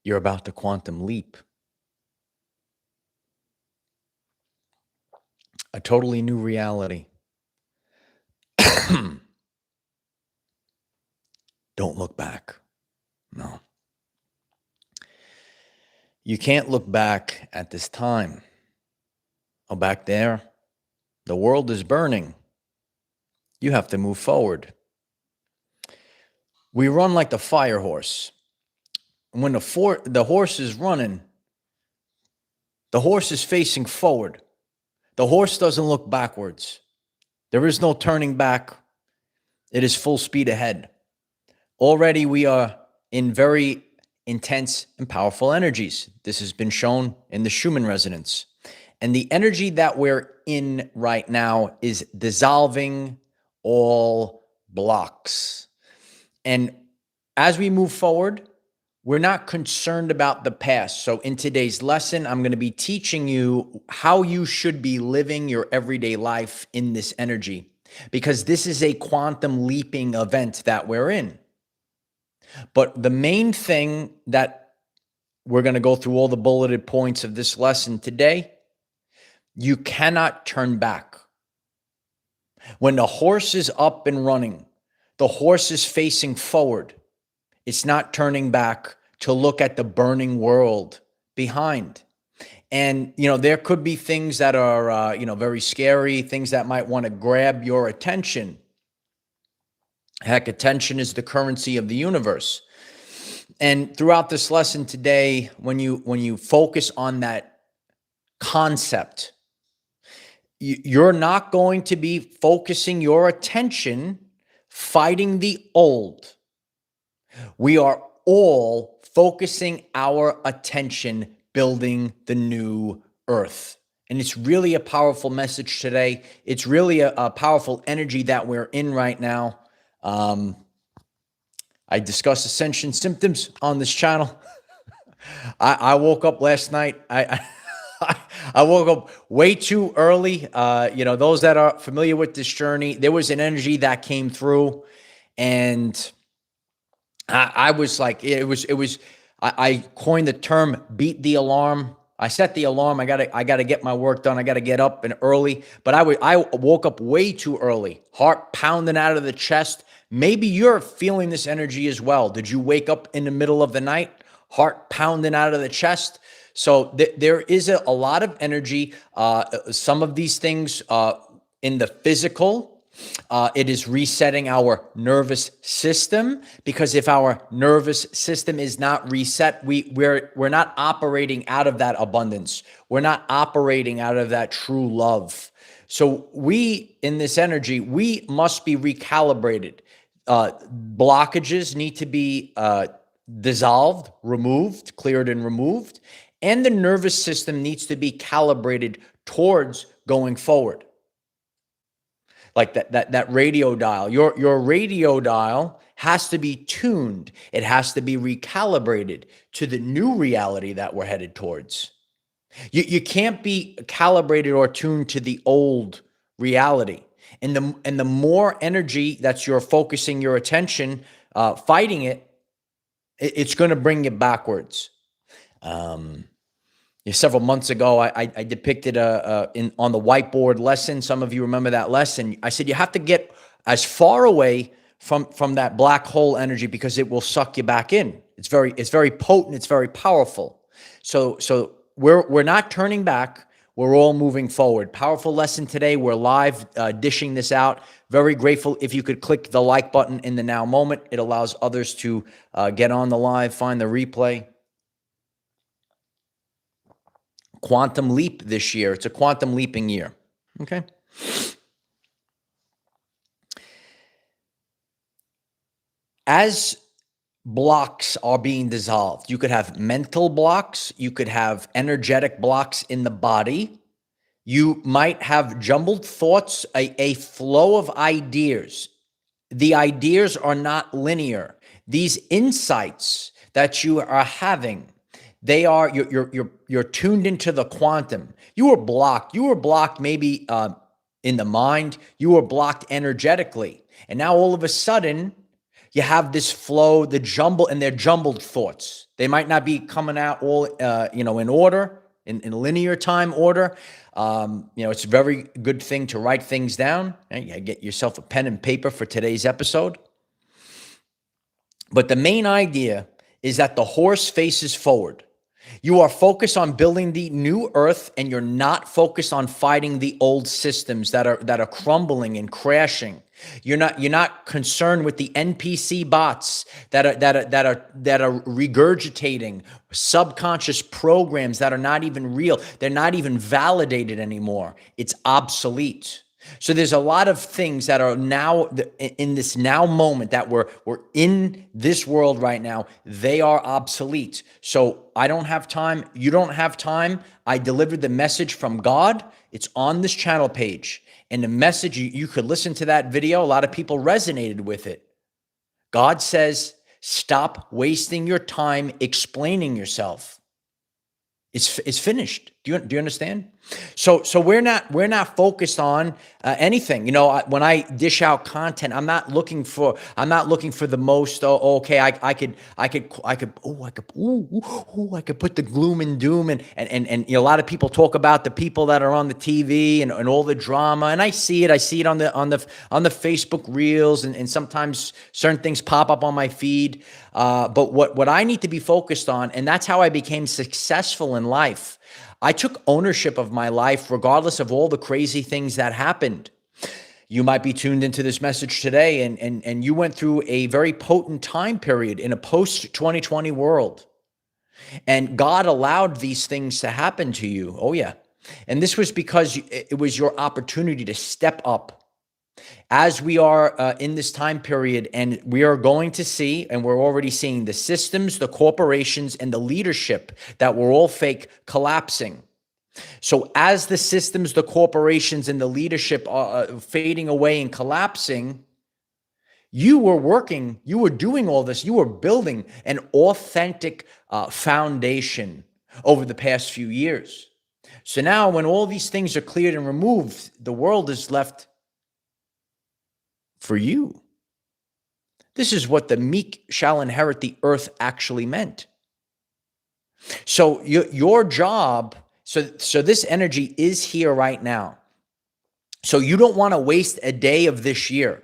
You're about to quantum leap. A totally new reality. Don't look back. No. You can't look back at this time. Oh, back there, the world is burning. You have to move forward. We run like the fire horse. When the horse is running, the horse is facing forward. The horse doesn't look backwards. There is no turning back. It is full speed ahead. Already we are in very intense and powerful energies. This has been shown in the Schumann resonance. And the energy that we're in right now is dissolving all blocks. And as we move forward, we're not concerned about the past. So in today's lesson, I'm going to be teaching you how you should be living your everyday life in this energy, because this is a quantum leaping event that we're in. But the main thing that we're going to go through all the bulleted points of this lesson today, you cannot turn back. When the horse is up and running, the horse is facing forward. It's not turning back to look at the burning world behind. And, there could be things that are, very scary, things that might want to grab your attention. Heck, attention is the currency of the universe. And throughout this lesson today, when you focus on that concept, you're not going to be focusing your attention fighting the old. We are all focusing our attention building the new earth. And it's really a powerful message today. It's really a powerful energy that we're in right now. I discuss ascension symptoms on this channel. I woke up last night. I woke up way too early. Those that are familiar with this journey, there was an energy that came through, and I was like, I coined the term "beat the alarm." I set the alarm. I gotta get my work done. I gotta get up and early. But I woke up way too early. Heart pounding out of the chest. Maybe you're feeling this energy as well. Did you wake up in the middle of the night? Heart pounding out of the chest. So there is a lot of energy. Some of these things in the physical, it is resetting our nervous system, because if our nervous system is not reset, we're not operating out of that abundance. We're not operating out of that true love. So we, in this energy, we must be recalibrated. Blockages need to be dissolved, removed, cleared and removed. And the nervous system needs to be calibrated towards going forward. Like that radio dial. Your radio dial has to be tuned. It has to be recalibrated to the new reality that we're headed towards. You can't be calibrated or tuned to the old reality. And the more energy that you're focusing your attention, fighting it's going to bring you backwards. Several months ago, I depicted on the whiteboard lesson. Some of you remember that lesson. I said you have to get as far away from that black hole energy, because it will suck you back in. It's very potent. It's very powerful. So we're not turning back. We're all moving forward. Powerful lesson today. We're live dishing this out. Very grateful if you could click the like button in the now moment. It allows others to get on the live, find the replay. Quantum leap this year. It's a quantum leaping year. Okay. As blocks are being dissolved, you could have mental blocks, you could have energetic blocks in the body, you might have jumbled thoughts, a flow of ideas. The ideas are not linear. These insights that you are having, they are, you're tuned into the quantum. You were blocked maybe in the mind, you were blocked energetically. And now all of a sudden, You have this flow, the jumble, and they're jumbled thoughts. They might not be coming out all, in order, in linear time order. It's a very good thing to write things down. You get yourself a pen and paper for today's episode. But the main idea is that the horse faces forward. You are focused on building the new earth, and you're not focused on fighting the old systems that are crumbling and crashing. You're not concerned with the NPC bots that are regurgitating subconscious programs that are not even real. They're not even validated anymore. It's obsolete. So there's a lot of things that are now in this now moment that we're in this world right now. They are obsolete. So I don't have time. You don't have time. I delivered the message from God. It's on this channel page. And the message, you could listen to that video. A lot of people resonated with it. God says, stop wasting your time explaining yourself. It's finished. Do you understand? So we're not focused on anything. When I dish out content, I'm not looking for the most. Okay, I could put the gloom and doom and a lot of people talk about the people that are on the TV and all the drama, and I see it on the Facebook reels, and sometimes certain things pop up on my feed. But what I need to be focused on, and that's how I became successful in life. I took ownership of my life regardless of all the crazy things that happened. You might be tuned into this message today and you went through a very potent time period in a post-2020 world. And God allowed these things to happen to you. Oh, yeah. And this was because it was your opportunity to step up. As we are in this time period, and we are going to see, and we're already seeing the systems, the corporations, and the leadership that were all fake collapsing. So as the systems, the corporations, and the leadership are fading away and collapsing, you were doing all this, you were building an authentic foundation over the past few years. So now when all these things are cleared and removed, the world is left for you. This is what the meek shall inherit the earth actually meant. So your job, so this energy is here right now. So you don't want to waste a day of this year.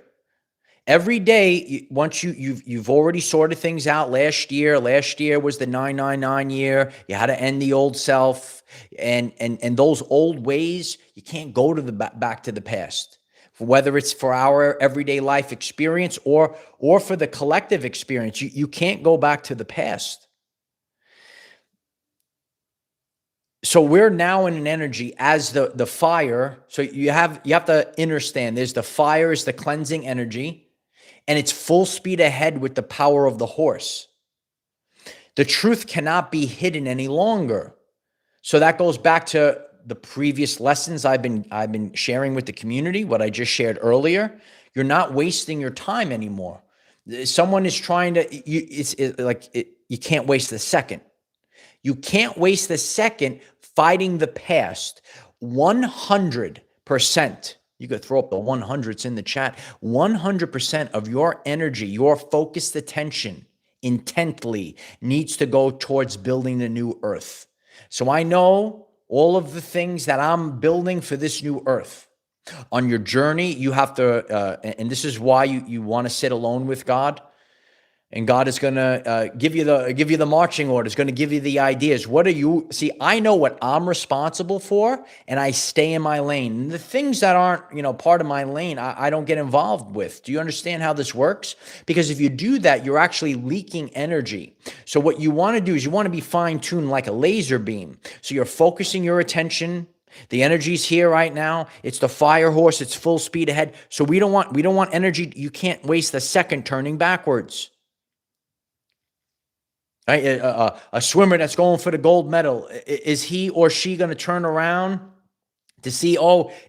Every day, once you've already sorted things out last year was the 999 year. You had to end the old self, and those old ways, you can't go to back to the past. Whether it's for our everyday life experience or for the collective experience, you can't go back to the past. So we're now in an energy as the fire. So you have to understand, there's the fire is the cleansing energy, and it's full speed ahead with the power of the horse. The truth cannot be hidden any longer. So that goes back to the previous lessons I've been sharing with the community, what I just shared earlier. You're not wasting your time anymore. Someone is trying to, you can't waste the second. You can't waste the second fighting the past. 100%. You could throw up the 100s in the chat. 100% of your energy, your focused attention, intently needs to go towards building the new earth. So I know all of the things that I'm building for this new earth. On your journey, you have to, and this is why you want to sit alone with God. And God is going to give you the marching orders, going to give you the ideas. See, I know what I'm responsible for, and I stay in my lane. And the things that aren't, part of my lane, I don't get involved with. Do you understand how this works? Because if you do that, you're actually leaking energy. So what you want to do is you want to be fine-tuned like a laser beam. So you're focusing your attention. The energy's here right now. It's the fire horse. It's full speed ahead. So we don't want energy. You can't waste a second turning backwards. Right? A swimmer that's going for the gold medal, is he or she going to turn around to see,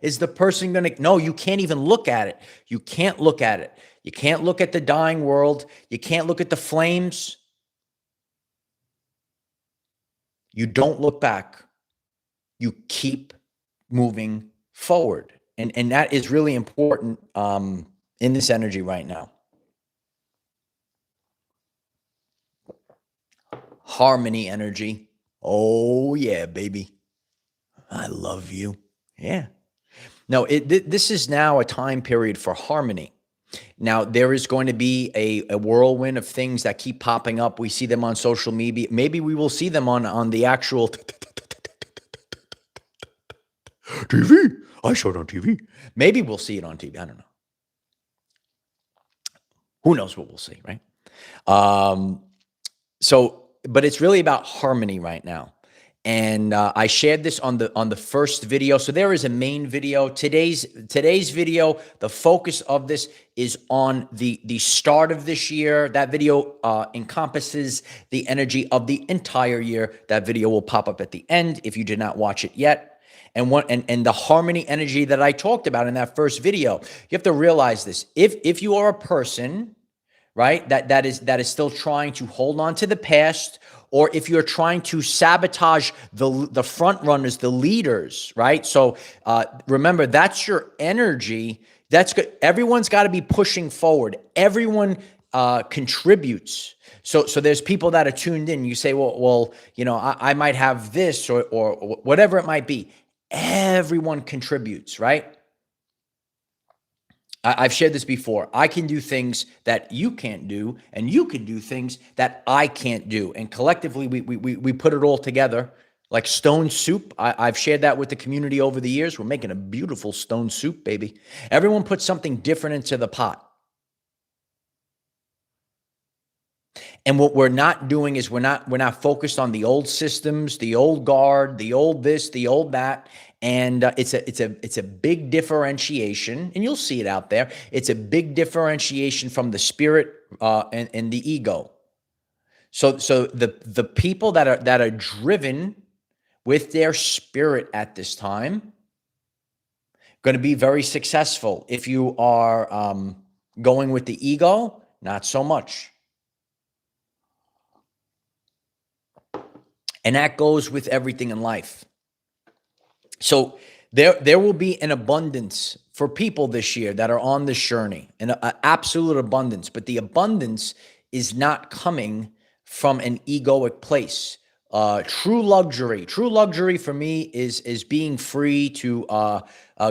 is the person going to? No, you can't even look at it. You can't look at it. You can't look at the dying world. You can't look at the flames. You don't look back. You keep moving forward. And, that is really important in this energy right now. harmony energy. Oh yeah, baby. I love you. Yeah. No, this is now a time period for harmony. Now, there is going to be a whirlwind of things that keep popping up. We see them on social media. Maybe we will see them on the actual TV. I saw it on TV. Maybe we'll see it on TV. I don't know. Who knows what we'll see, right? But it's really about harmony right now. And I shared this on the first video. So there is a main video. Today's video, the focus of this is on the start of this year. That video encompasses the energy of the entire year. That video will pop up at the end if you did not watch it yet. And the harmony energy that I talked about in that first video, you have to realize this. If you are a person, right, that is still trying to hold on to the past, or if you're trying to sabotage the front runners, the leaders, right? So remember, that's your energy. That's good. Everyone's got to be pushing forward. Everyone contributes. So there's people that are tuned in. You say, well, I might have this or whatever it might be. Everyone contributes, right? I've shared this before. I can do things that you can't do, and you can do things that I can't do. And collectively, we put it all together like stone soup. I've shared that with the community over the years. We're making a beautiful stone soup, baby. Everyone puts something different into the pot. And what we're not doing is we're not focused on the old systems, the old guard, the old this, the old that. And it's a big differentiation, and you'll see it out there. It's a big differentiation from the spirit and the ego. So the people that are driven with their spirit at this time going to be very successful. If you are going with the ego, not so much. And that goes with everything in life. So there will be an abundance for people this year that are on this journey, an absolute abundance. But the abundance is not coming from an egoic place. True luxury for me is being free to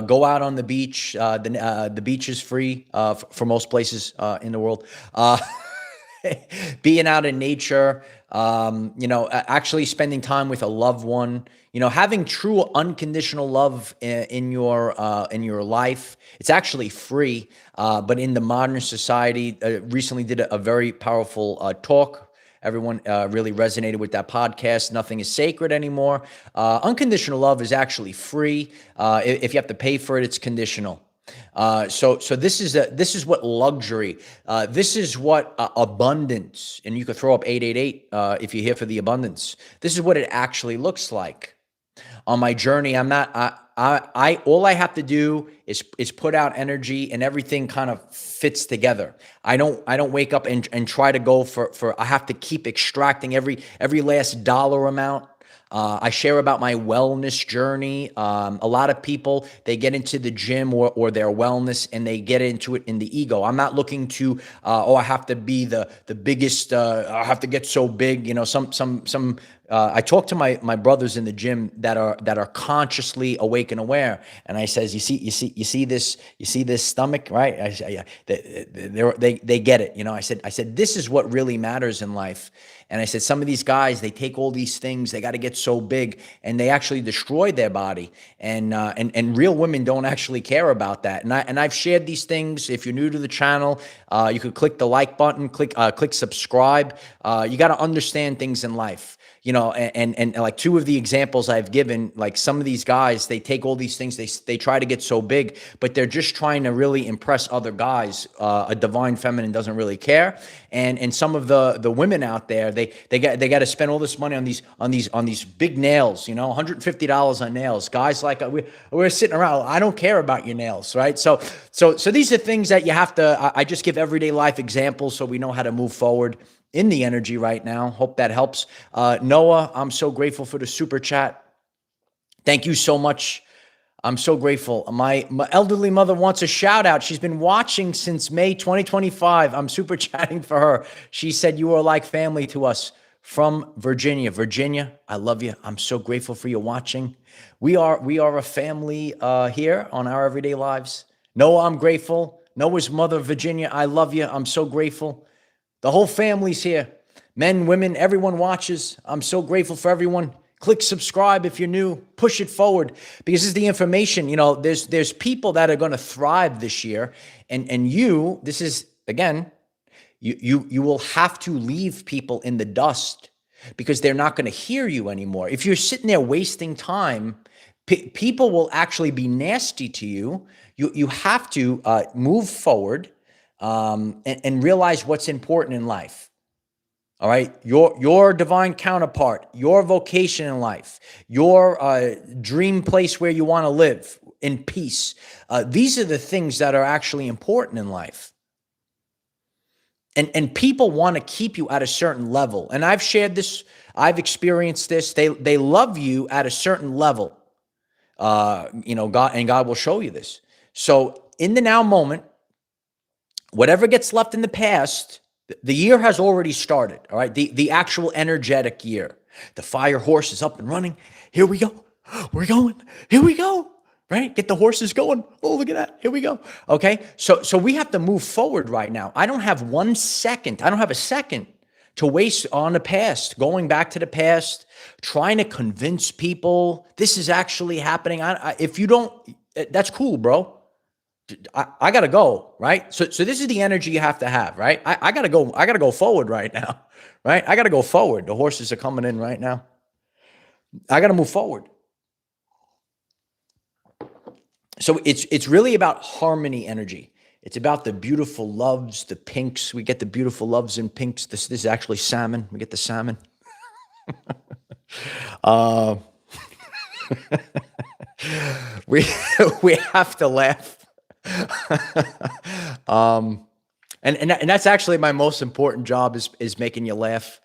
go out on the beach. The beach is free for most places in the world. Being out in nature, actually spending time with a loved one, having true unconditional love in your life. It's actually free, but in the modern society, recently did a very powerful talk. Everyone really resonated with that podcast. Nothing is sacred anymore. Unconditional love is actually free. If you have to pay for it, it's conditional. So this is what luxury, this is what abundance, and you could throw up 888 if you're here for the abundance. This is what it actually looks like. On my journey, all I have to do is put out energy, and everything kind of fits together. I don't wake up and try to go for I have to keep extracting every last dollar amount. I share about my wellness journey. A lot of people, they get into the gym or their wellness, and they get into it in the ego. I'm not looking to, I have to be the biggest, I have to get so big. I talk to my brothers in the gym that are consciously awake and aware, and I says, you see this stomach, right? They get it. I said this is what really matters in life. And I said, some of these guys, they take all these things, they got to get so big, and they actually destroy their body. And real women don't actually care about that. And I've shared these things. If you're new to the channel, you could click the like button, click subscribe. You got to understand things in life. And like two of the examples I've given, like some of these guys, they take all these things, they try to get so big, but they're just trying to really impress other guys. A divine feminine doesn't really care. And some of the women out there, they got to spend all this money on these big nails, $150 on nails. Guys like we're sitting around, I don't care about your nails, right? So these are things that you have to. I just give everyday life examples so we know how to move forward in the energy right now. Hope that helps. Noah, I'm so grateful for the super chat. Thank you so much. I'm so grateful. My elderly mother wants a shout out. She's been watching since May 2025. I'm super chatting for her. She said you are like family to us from Virginia. Virginia, I love you. I'm so grateful for you watching. We are a family here on Our Everyday Lives. Noah, I'm grateful. Noah's mother, Virginia, I love you. I'm so grateful. The whole family's here. Men, women, everyone watches. I'm so grateful for everyone. Click subscribe if you're new. Push it forward because this is the information. You know, there's people that are going to thrive this year, and you. This is again. You will have to leave people in the dust because they're not going to hear you anymore. If you're sitting there wasting time, people will actually be nasty to you. You have to move forward and realize what's important in life. All right, your divine counterpart, your vocation in life, your dream place where you want to live in peace. These are the things that are actually important in life. And people want to keep you at a certain level. And I've shared this. I've experienced this. They love you at a certain level. God will show you this. So in the now moment, whatever gets left in the past, the year has already started. All right. The actual energetic year. The fire horse is up and running. Here we go. We're going. Here we go. Right? Get the horses going. Oh, look at that. Here we go. Okay. So we have to move forward right now. I don't have 1 second. I don't have a second to waste on the past, going back to the past, trying to convince people this is actually happening. If you don't, that's cool, bro. I got to go. Right. So this is the energy you have to have. Right. I got to go. I got to go forward right now. Right. I got to go forward. The horses are coming in right now. I got to move forward. So it's really about harmony energy. It's about the beautiful loves, the pinks. We get the beautiful loves and pinks. This is actually salmon. We get the salmon. We have to laugh. And that's actually my most important job is making you laugh.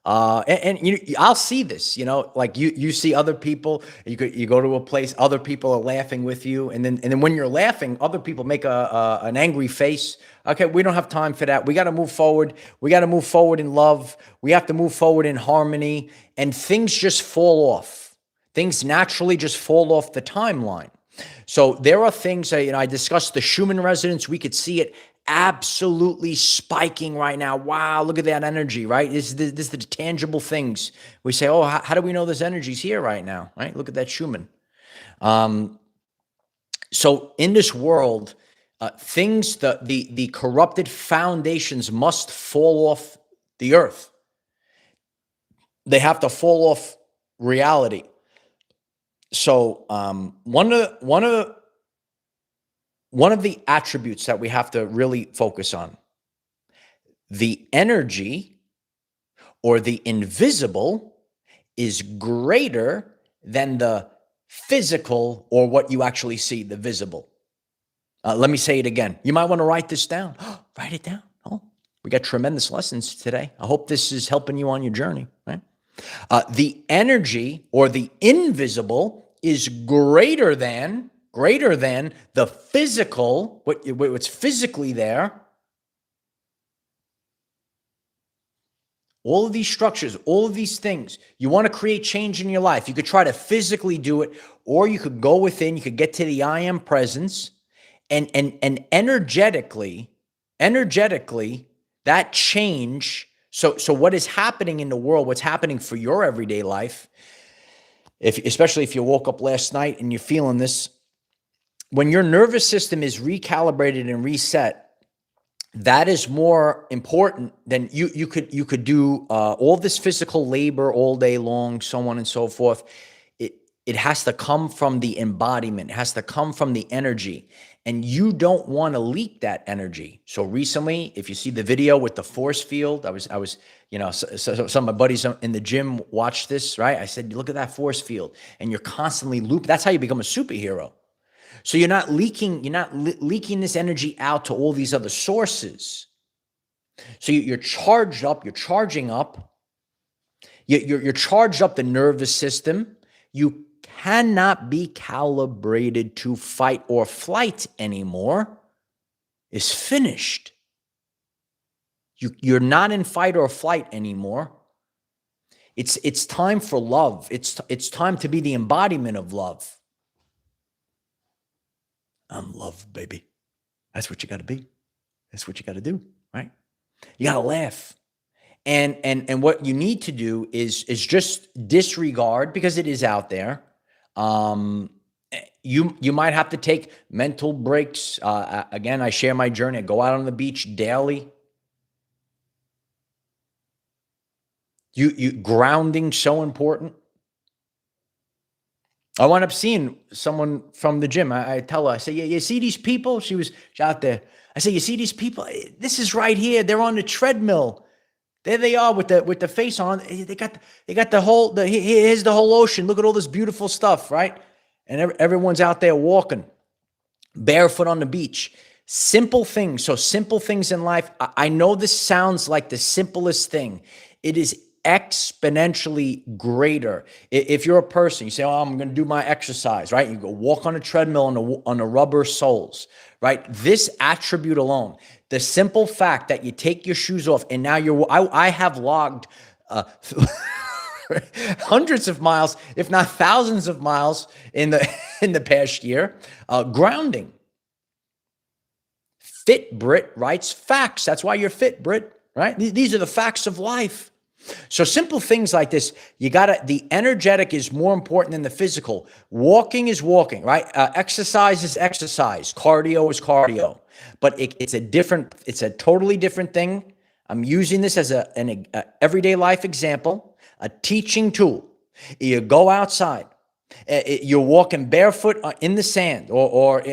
I'll see this, like you see other people, you go to a place, other people are laughing with you. And then when you're laughing, other people make an angry face. Okay. We don't have time for that. We got to move forward. We got to move forward in love. We have to move forward in harmony, and things just fall off. Things naturally just fall off the timeline. So there are things that, I discussed the Schumann resonance. We could see it absolutely spiking right now. Wow, look at that energy, right? This is the tangible things. We say, oh, how do we know this energy's here right now, right? Look at that Schumann. So in this world, things, the corrupted foundations must fall off the earth. They have to fall off reality. So one of the attributes that we have to really focus on, the energy or the invisible is greater than the physical or what you actually see, the visible. Let me say it again. You might want to write this down. Write it down. Oh, we got tremendous lessons today. I hope this is helping you on your journey, right? The energy or the invisible is greater than the physical, what's physically there. All of these structures, all of these things, you want to create change in your life. You could try to physically do it, or you could go within, you could get to the I am presence, and energetically, that change. So what is happening in the world, what's happening for your everyday life, especially if you woke up last night and you're feeling this, when your nervous system is recalibrated and reset, that is more important than you could do all this physical labor all day long, so on and so forth. It has to come from the embodiment. It has to come from the energy. And you don't want to leak that energy. So recently, if you see the video with the force field, I was, so some of my buddies in the gym watched this, right? I said, look at that force field, and you're constantly looping. That's how you become a superhero. So you're not leaking leaking this energy out to all these other sources. So you're charged up, you're charging up, you're charged up the nervous system. You cannot be calibrated to fight or flight anymore. It's finished. You're not in fight or flight anymore. It's time for love. It's time to be the embodiment of love. I'm love, baby. That's what you got to be. That's what you got to do, right? You got to laugh. And what you need to do is just disregard, because it is out there. You might have to take mental breaks. Again, I share my journey. I go out on the beach daily. You grounding, so important. I wound up seeing someone from the gym. I tell her, I say, yeah, you see these people? She's out there. I say, you see these people? This is right here. They're on the treadmill. There they are with the face on. They got here's the whole ocean. Look at all this beautiful stuff, right? And everyone's out there walking barefoot on the beach. Simple things. So simple things in life. I know this sounds like the simplest thing. It is exponentially greater. If you're a person, you say, oh, I'm going to do my exercise, right? You go walk on a treadmill on the rubber soles, right? This attribute alone, the simple fact that you take your shoes off and now I have logged hundreds of miles, if not thousands of miles in the past year, grounding. Fit Brit writes facts. That's why you're fit, Brit, right? These are the facts of life. So simple things like this, the energetic is more important than the physical. Walking is walking, right? Exercise is exercise. Cardio is cardio. But it's a totally different thing. I'm using this as an everyday life example, a teaching tool. You go outside, you're walking barefoot in the sand or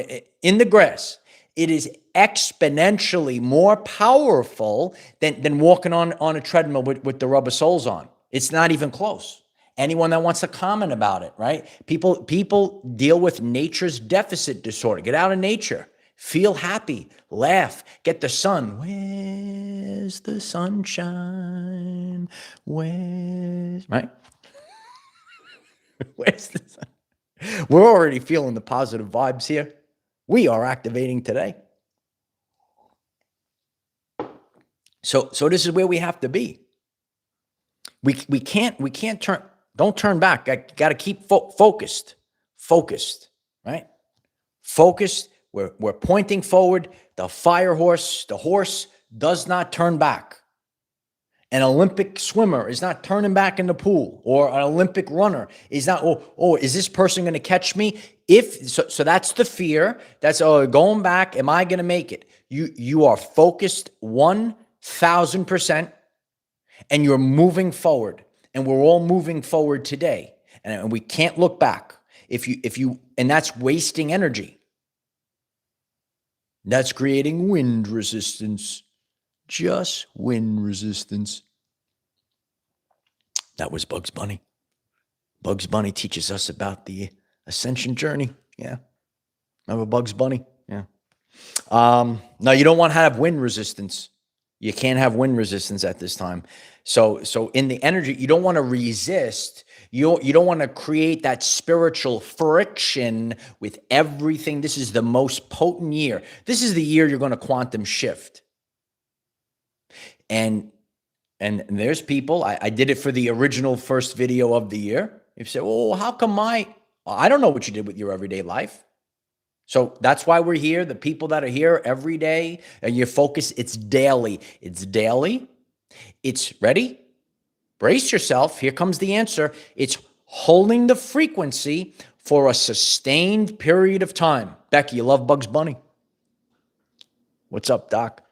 in the grass. It is exponentially more powerful than walking on a treadmill with the rubber soles on. It's not even close. Anyone that wants to comment about it, right? People deal with nature's deficit disorder. Get out in nature. Feel happy. Laugh. Get the sun. Where's the sunshine? Right? Where's the sun? We're already feeling the positive vibes here. We are activating today. So this is where we have to be. We can't don't turn back. Got to keep focused, right? Focused. We're pointing forward. The horse does not turn back. An Olympic swimmer is not turning back in the pool, or an Olympic runner is not, is this person going to catch me? So that's the fear. That's, going back. Am I going to make it? You are focused 1,000%, and you're moving forward, and we're all moving forward today, and we can't look back. And that's wasting energy. That's creating wind resistance. Just wind resistance. That was Bugs Bunny. Bugs Bunny teaches us about the ascension journey. Yeah. Remember Bugs Bunny? Yeah. No, you don't want to have wind resistance. You can't have wind resistance at this time. So in the energy, you don't want to resist. You don't want to create that spiritual friction with everything. This is the most potent year. This is the year you're going to quantum shift. And there's people, I did it for the original first video of the year. You say, well, how come I don't know what you did with your everyday life. So that's why we're here. The people that are here every day, and your focus, it's daily. It's daily. It's ready. Brace yourself. Here comes the answer. It's holding the frequency for a sustained period of time. Becky, you love Bugs Bunny. What's up, Doc?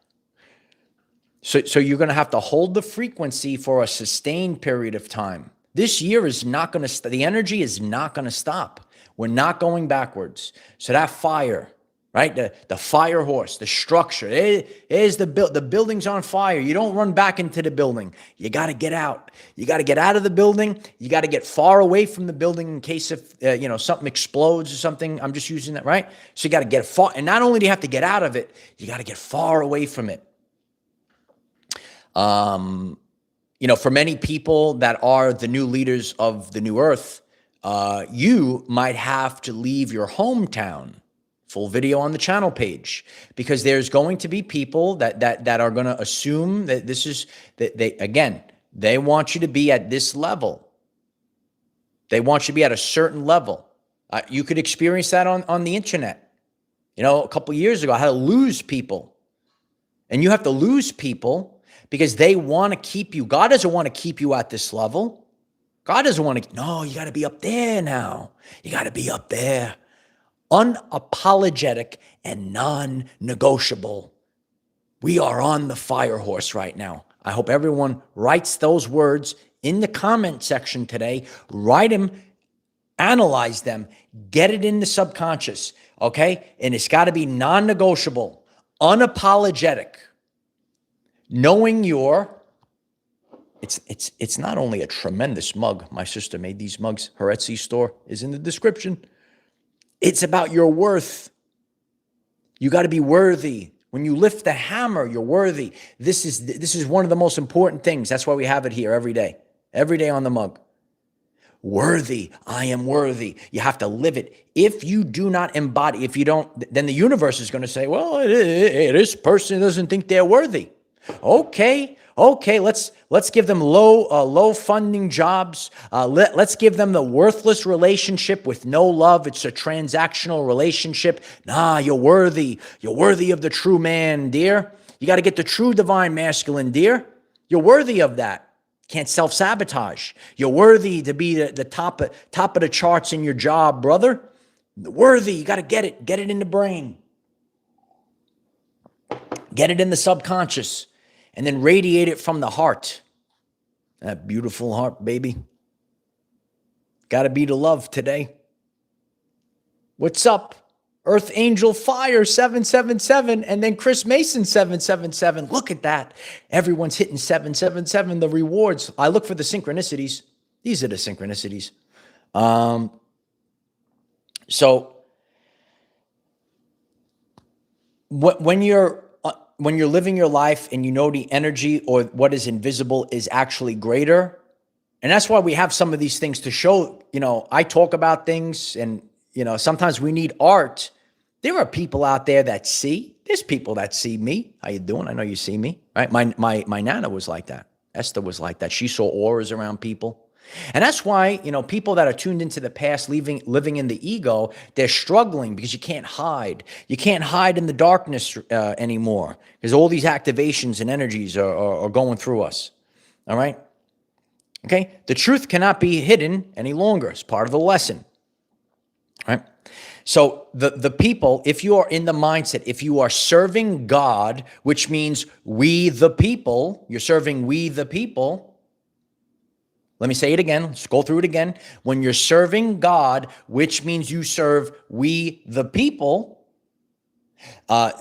So you're going to have to hold the frequency for a sustained period of time. This year is not going to, the energy is not going to stop. We're not going backwards. So that fire, right? The fire horse, the structure, is the building's on fire. You don't run back into the building. You got to get out. You got to get out of the building. You got to get far away from the building in case if, something explodes or something. I'm just using that, right? So you got to get far. And not only do you have to get out of it, you got to get far away from it. For many people that are the new leaders of the new earth, you might have to leave your hometown. Full video on the channel page, because there's going to be people that are going to assume that this is that They want you to be at this level. They want you to be at a certain level. You could experience that on the internet. You know, a couple of years ago, I had to lose people. And you have to lose people because they want to keep you. God doesn't want to keep you at this level. God doesn't want to. No, you got to be up there now. You got to be up there. Unapologetic and non-negotiable. We are on the fire horse right now. I hope everyone writes those words in the comment section today. Write them, analyze them, get it in the subconscious, okay? And it's got to be non-negotiable, unapologetic, knowing it's not only a tremendous mug. My sister made these mugs. Her Etsy store is in the description. It's about your worth. You got to be worthy. When you lift the hammer, you're worthy. This is one of the most important things. That's why we have it here every day on the mug. Worthy. I am worthy. You have to live it. If you do not embody, if you don't, then the universe is going to say, well, this person doesn't think they're worthy. Okay, let's give them low funding jobs. Let's give them the worthless relationship with no love. It's a transactional relationship. Nah, you're worthy. You're worthy of the true man, dear. You got to get the true divine masculine, dear. You're worthy of that. Can't self-sabotage. You're worthy to be the top of the charts in your job, brother. Worthy. You got to get it. Get it in the brain. Get it in the subconscious. And then radiate it from the heart. That beautiful heart, baby. Got to be the love today. What's up? Earth Angel Fire 777 and then Chris Mason 777. Look at that. Everyone's hitting 777, the rewards. I look for the synchronicities. These are the synchronicities. So when you're living your life and you know the energy or what is invisible is actually greater. And that's why we have some of these things to show, I talk about things and, sometimes we need art. There are people out there that see. There's people that see me. How you doing? I know you see me, right? My Nana was like that. Esther was like that. She saw auras around people. And that's why, people that are tuned into the past, living in the ego, they're struggling because you can't hide. You can't hide in the darkness anymore because all these activations and energies are going through us. All right? Okay? The truth cannot be hidden any longer. It's part of the lesson. All right? So the people, if you are in the mindset, if you are serving God, which means we the people, you're serving we the people. Let me say it again. Let's go through it again. When you're serving God, which means you serve we the people,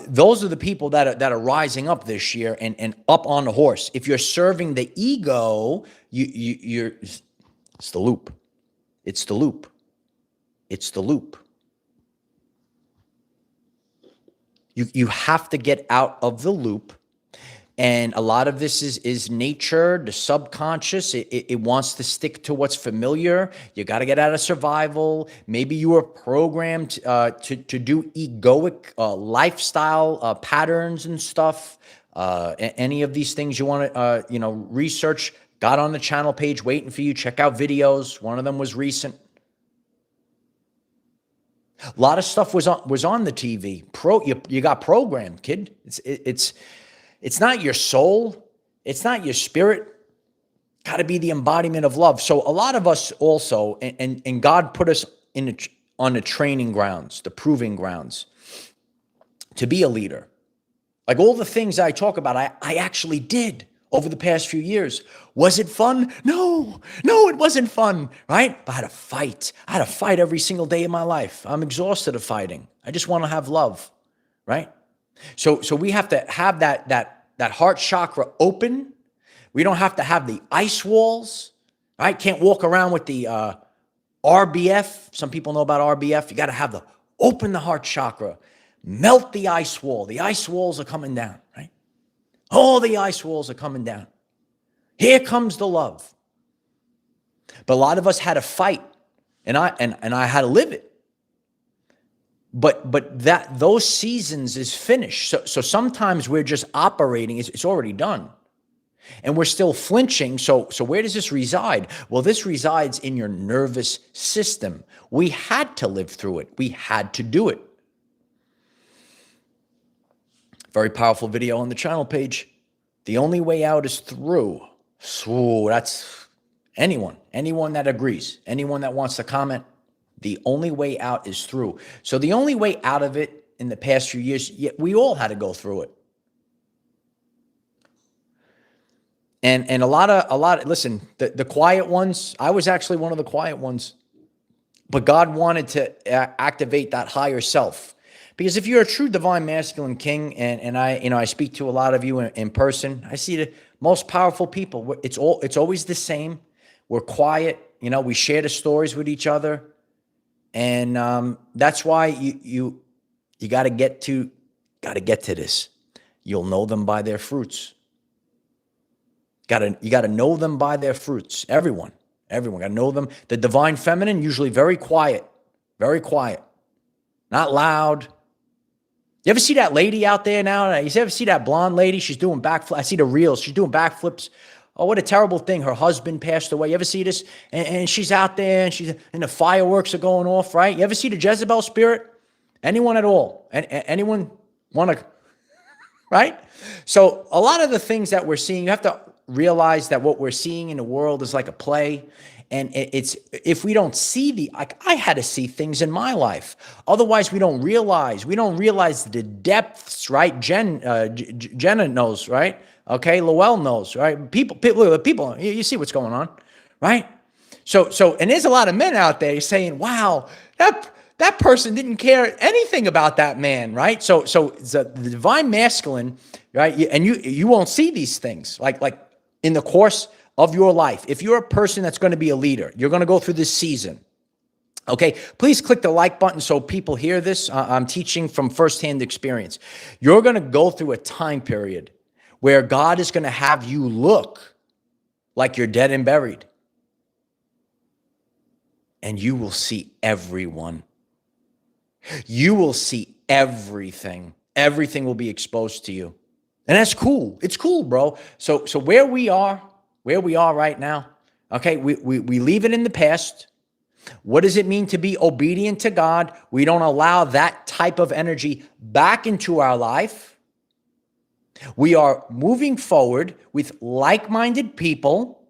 those are the people that are rising up this year and up on the horse. If you're serving the ego, you're it's the loop. It's the loop. It's the loop. You have to get out of the loop. And a lot of this is nature, the subconscious. It wants to stick to what's familiar. You got to get out of survival. Maybe you were programmed to do egoic lifestyle patterns and stuff. Any of these things you want to research, got on the channel page waiting for you. Check out videos. One of them was recent. A lot of stuff was on the TV. You got programmed, kid. It's not your soul. It's not your spirit. Got to be the embodiment of love. So a lot of us also, and God put us on the training grounds, the proving grounds, to be a leader. Like all the things I talk about, I actually did over the past few years. Was it fun? No, it wasn't fun, right? But I had to fight. I had to fight every single day of my life. I'm exhausted of fighting. I just want to have love, right? So we have to have that heart chakra open. We don't have to have the ice walls, right? Can't walk around with the RBF. Some people know about RBF. You got to open the heart chakra, melt the ice wall. The ice walls are coming down, right? All the ice walls are coming down. Here comes the love. But a lot of us had to fight, and I had to live it. But those seasons is finished. So sometimes we're just operating. It's already done. And we're still flinching. So where does this reside? Well, this resides in your nervous system. We had to live through it. We had to do it. Very powerful video on the channel page. The only way out is through. So that's anyone that agrees, anyone that wants to comment. The only way out is through. So the only way out of it in the past few years, we all had to go through it. And a lot, listen, the quiet ones, I was actually one of the quiet ones, but God wanted to activate that higher self. Because if you're a true divine masculine king, and I speak to a lot of you in person, I see the most powerful people. It's always the same. We're quiet, we share the stories with each other. And that's why you got to get to this. You'll know them by their fruits. You got to know them by their fruits. Everyone got to know them. The divine feminine, usually very quiet, not loud. You ever see that lady out there now? You ever see that blonde lady? She's doing backflips. I see the reels. She's doing backflips. Oh, what a terrible thing. Her husband passed away. You ever see this? And she's out there and the fireworks are going off, right? You ever see the Jezebel spirit? Anyone at all? Anyone want to, right? So a lot of the things that we're seeing, you have to realize that what we're seeing in the world is like a play. And it's, if we don't see I had to see things in my life. Otherwise, we don't realize the depths, right? Jenna knows, right? Okay. Lowell knows, right? People, you see what's going on, right? So, and there's a lot of men out there saying, wow, that person didn't care anything about that man, right? So the divine masculine, right? And you won't see these things like in the course of your life. If you're a person that's going to be a leader, you're going to go through this season. Okay, please click the like button so people hear this. I'm teaching from firsthand experience. You're going to go through a time period where God is going to have you look like you're dead and buried. And you will see everyone. You will see everything. Everything will be exposed to you. And that's cool. It's cool, bro. So where we are right now, okay, we leave it in the past. What does it mean to be obedient to God? We don't allow that type of energy back into our life. We are moving forward with like-minded people,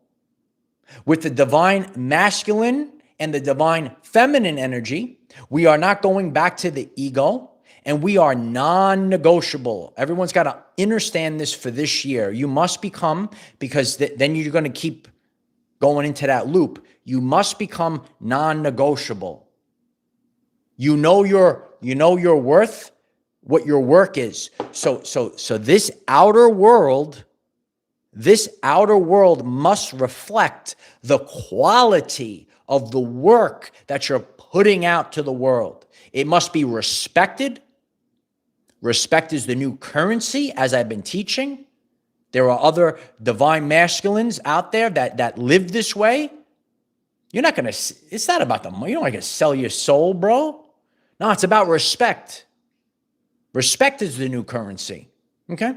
with the divine masculine and the divine feminine energy. We are not going back to the ego, and we are non-negotiable. Everyone's got to understand this for this year. You must become, because then you're going to keep going into that loop. You must become non-negotiable. You know your worth, what your work is. So this outer world must reflect the quality of the work that you're putting out to the world. It must be respected. Respect is the new currency, as I've been teaching. There are other divine masculines out there that live this way. You're not going to, it's not about the money. You're not going to sell your soul, bro. No, it's about respect. Respect is the new currency. Okay?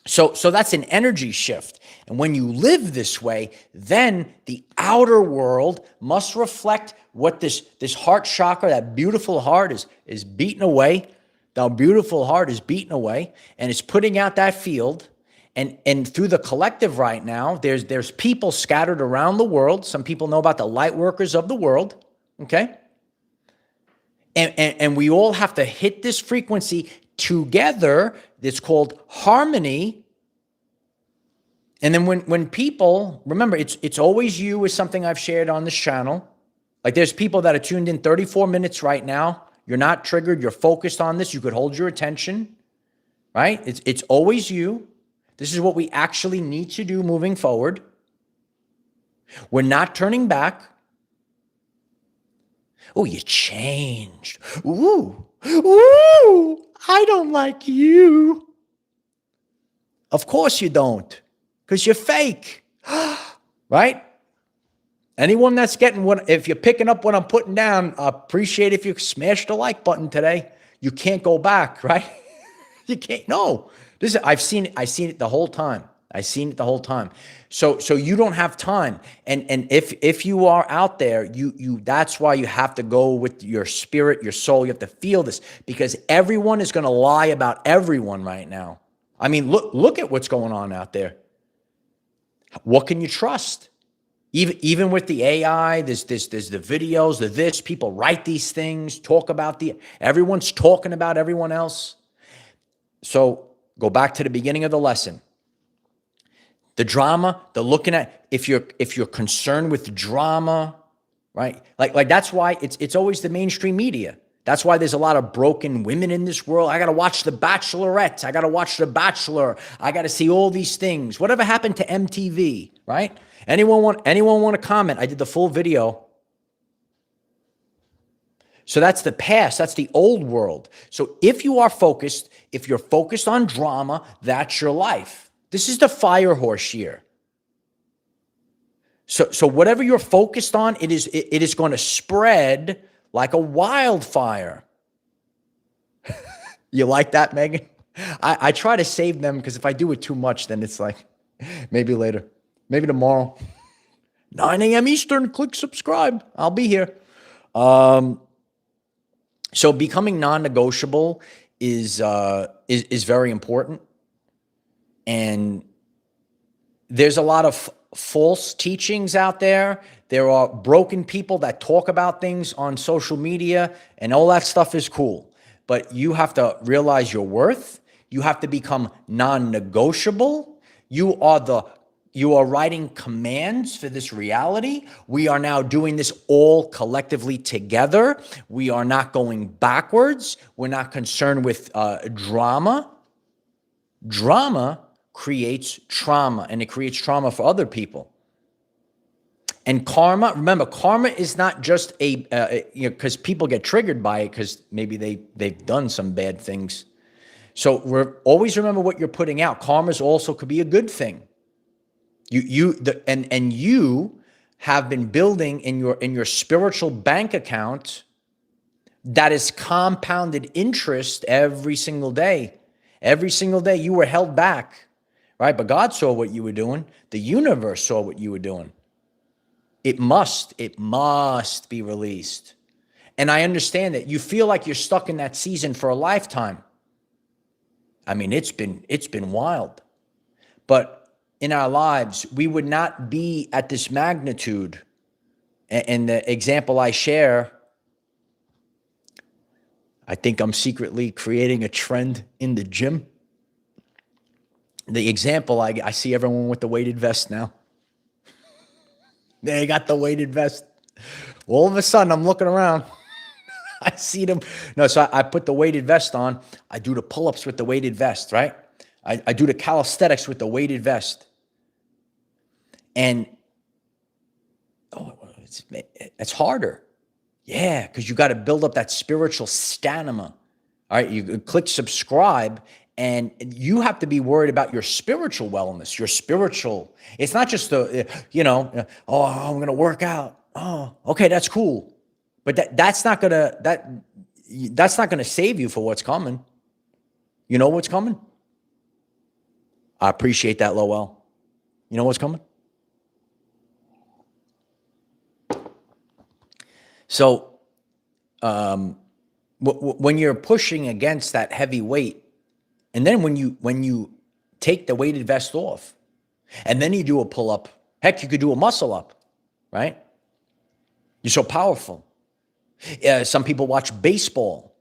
So that's an energy shift. And when you live this way, then the outer world must reflect what this heart chakra, that beautiful heart is beating away. The beautiful heart is beating away, and it's putting out that field. And through the collective right now, there's people scattered around the world. Some people know about the light workers of the world. Okay? And we all have to hit this frequency together. It's called harmony. And then when people, remember, it's always you is something I've shared on this channel. Like there's people that are tuned in 34 minutes right now. You're not triggered. You're focused on this. You could hold your attention, right? It's always you. This is what we actually need to do moving forward. We're not turning back. Oh, you changed. Ooh, I don't like you. Of course you don't, because you're fake, right? Anyone that's getting if you're picking up what I'm putting down, I appreciate if you smash the like button today. You can't go back, right? You can't, no. I've seen it the whole time. I've seen it the whole time. So you don't have time. And if you are out there, that's why you have to go with your spirit, your soul. You have to feel this, because everyone is going to lie about everyone right now. I mean, look at what's going on out there. What can you trust? Even with the AI, there's the videos, this, people write these things, talk about everyone's talking about everyone else. So go back to the beginning of the lesson. The drama, the looking at, if you're concerned with drama, right? Like that's why it's always the mainstream media. That's why there's a lot of broken women in this world. I got to watch The Bachelorette. I got to watch The Bachelor. I got to see all these things. Whatever happened to MTV, right? Anyone want to comment? I did the full video. So that's the past. That's the old world. So if you're focused on drama, that's your life. This is the fire horse year. So whatever you're focused on, it is going to spread like a wildfire. You like that, Megan? I try to save them, because if I do it too much, then it's like, maybe later, maybe tomorrow, 9 a.m. Eastern, click subscribe. I'll be here. So becoming non-negotiable is very important. And there's a lot of false teachings out there. There are broken people that talk about things on social media, and all that stuff is cool. But you have to realize your worth. You have to become non-negotiable. You are writing commands for this reality. We are now doing this all collectively together. We are not going backwards. We're not concerned with drama. Drama creates trauma, and it creates trauma for other people. And karma, remember, karma is not just because people get triggered by it because maybe they've done some bad things. So always remember what you're putting out. Karma also could be a good thing. You have been building in your spiritual bank account that is compounded interest every single day. Every single day you were held back, right? But God saw what you were doing. The universe saw what you were doing. It must be released. And I understand that you feel like you're stuck in that season for a lifetime. I mean, it's been wild. But in our lives, we would not be at this magnitude. And the example I share, I think I'm secretly creating a trend in the gym. The example, I see everyone with the weighted vest now. They got the weighted vest. All of a sudden, I'm looking around. I see them. No, so I put the weighted vest on. I do the pull-ups with the weighted vest, right? I do the calisthenics with the weighted vest. And it's harder. Yeah, because you got to build up that spiritual stamina. All right, you click subscribe, and you have to be worried about your spiritual wellness, your spiritual. It's not just I'm going to work out. Oh, okay, that's cool. But that's not gonna save you for what's coming. You know what's coming? I appreciate that, Lowell. You know what's coming? So when you're pushing against that heavy weight, and then when you take the weighted vest off, and then you do a pull-up, heck, you could do a muscle-up, right? You're so powerful. Some people watch baseball,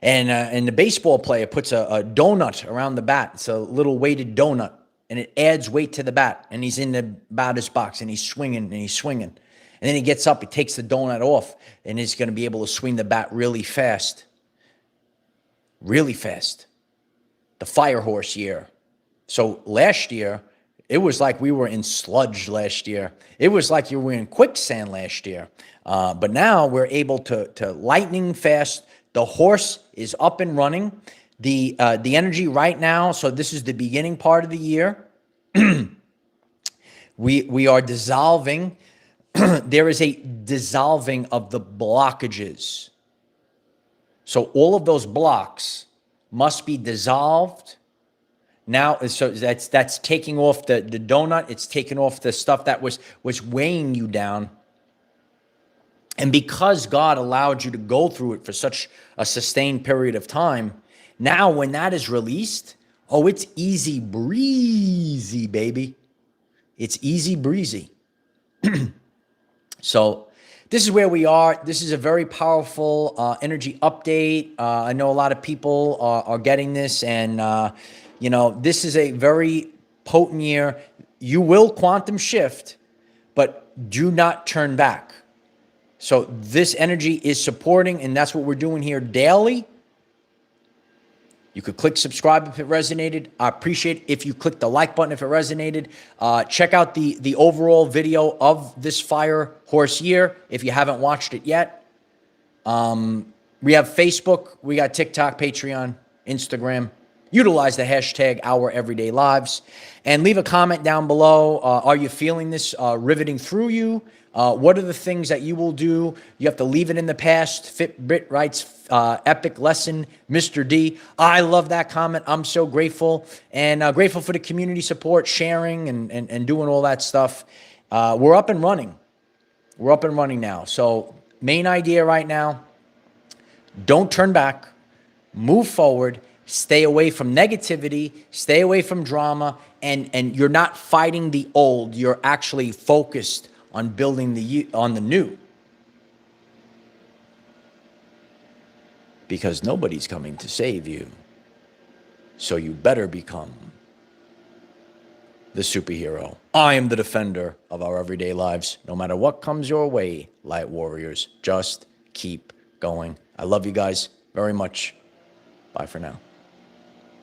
and the baseball player puts a donut around the bat. It's a little weighted donut, and it adds weight to the bat, and he's in the batter's box, and he's swinging, and then he gets up, he takes the donut off, and he's going to be able to swing the bat really fast. Really fast. The fire horse year. So last year, it was like we were in sludge last year. It was like you were in quicksand last year. But now we're able to lightning fast. The horse is up and running. The energy right now, so this is the beginning part of the year. We are dissolving. There is a dissolving of the blockages. So all of those blocks must be dissolved Now, so that's taking off the donut. It's taking off the stuff that was weighing you down. And because God allowed you to go through it for such a sustained period of time, now when that is released, oh, it's easy breezy, baby. It's easy breezy. So this is where we are. This is a very powerful energy update. I know a lot of people are getting this, and you know, this is a very potent year. You will quantum shift, but do not turn back. So this energy is supporting, and that's what we're doing here daily. You could click subscribe if it resonated. I appreciate if you click the like button if it resonated. Check out the overall video of this fire horse year if you haven't watched it yet. We have Facebook, we got TikTok, Patreon, Instagram. Utilize the hashtag OurEverydayLives and leave a comment down below. Are you feeling this riveting through you? What are the things that you will do? You have to leave it in the past. Fitbit writes, epic lesson, Mr. D. I love that comment. I'm so grateful, and grateful for the community support, sharing, and doing all that stuff. We're up and running. We're up and running now. So main idea right now, don't turn back. Move forward. Stay away from negativity. Stay away from drama. And you're not fighting the old. You're actually focused on building on the new. Because nobody's coming to save you. So you better become the superhero. I am the defender of our everyday lives. No matter what comes your way, light warriors, just keep going. I love you guys very much. Bye for now.